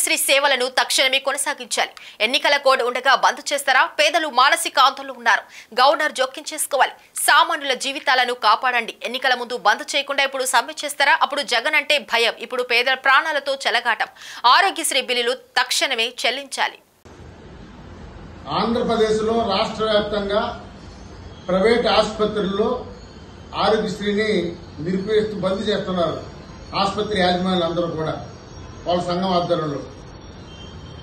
ఆరోగ్యశ్రీ సేవలను తక్షణమే కొనసాగించాలి. ఎన్నికల కోడ్ ఉండగా బంద్ చేస్తారా? పేదలు మానసిక ఆందోళనలో ఉన్నారు. గవర్నర్ జోక్యం చేసుకోవాలి. సామాన్యుల జీవితాలను కాపాడండి. ఎన్నికల ముందు బంద్ చేయకుండా ఇప్పుడు సమ్మె చేస్తారా? అప్పుడు జగన్ అంటే భయం, ఇప్పుడు పేదల ప్రాణాలతో చెలగాటం. ఆరోగ్యశ్రీ బిల్లులు తక్షణమే చెల్లించాలి. ఆంధ్రప్రదేశ్లో రాష్ట్ర వ్యాప్తంగా ప్రైవేట్ ఆసుపత్రుల్లో ఆరోగ్యశ్రీని నిలిపివేస్తూ బంద్ చేస్తున్నారు. ఆసుపత్రి యాజమాన్యులు అందరూ కూడా వాళ్ళ సంఘం ఆధ్వర్యంలో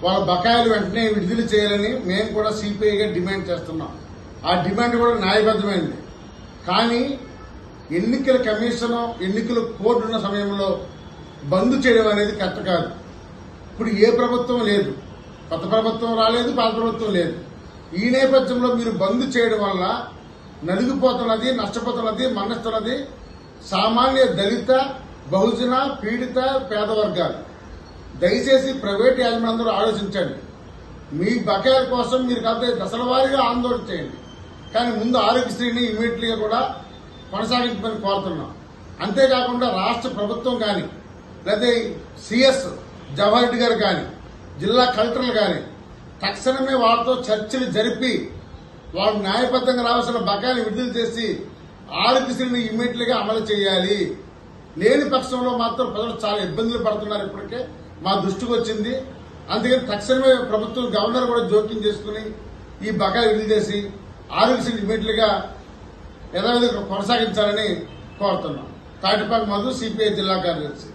వాళ్ళ బకాయిలు వెంటనే విడుదల చేయాలని మేము కూడా సిపిఐగా డిమాండ్ చేస్తున్నాం. ఆ డిమాండ్ కూడా న్యాయబద్దమైంది. కానీ ఎన్నికల కమిషన్ ఎన్నికల కోడ్ ఉన్న సమయంలో బంద్ చేయడం అనేది కరెక్ట్ కాదు. ఇప్పుడు ఏ ప్రభుత్వం లేదు, కొత్త ప్రభుత్వం రాలేదు, పాత ప్రభుత్వం లేదు. ఈ నేపథ్యంలో మీరు బంద్ చేయడం వల్ల నలిగిపోతున్నది, నష్టపోతున్నది, మరణిస్తున్నది సామాన్య దళిత, బహుజన, పీడిత, పేద వర్గాలు. దయచేసి ప్రైవేట్ యాజమాన్యందరూ ఆలోచించండి. మీ బకాయిల కోసం మీరు కాకపోతే దశల వారీగా ఆందోళన చేయండి. కానీ ముందు ఆరోగ్యశ్రీని ఇమీడియట్లీగా కూడా కొనసాగించమని కోరుతున్నాం. అంతేకాకుండా రాష్ట్ర ప్రభుత్వం కానీ లేదా సిఎస్ జవహర్ రెడ్డి గారు కానీ జిల్లా కలెక్టర్లు కానీ తక్షణమే వాళ్ళతో చర్చలు జరిపి వాళ్ళు న్యాయబద్దంగా రావాల్సిన బకాయిలు విడుదల చేసి ఆరోగ్యశ్రీని ఇమీడియట్లీగా అమలు చేయాలి. లేని పక్షంలో మాత్రం ప్రజలు చాలా ఇబ్బందులు పడుతున్నారు. ఇప్పటికే మా దృష్టికి వచ్చింది. అందుకని తక్షణమే ప్రభుత్వం గవర్నర్ కూడా జోక్యం చేసుకుని ఈ బకాయిలు విడుదల చేసి ఆరోగ్యశ్రీని ఇమీడియట్లీగా యథావిధిగా కొనసాగించాలని కోరుతున్నాం. తాటిపాక మధు, సిపిఐ జిల్లా కార్యదర్శి.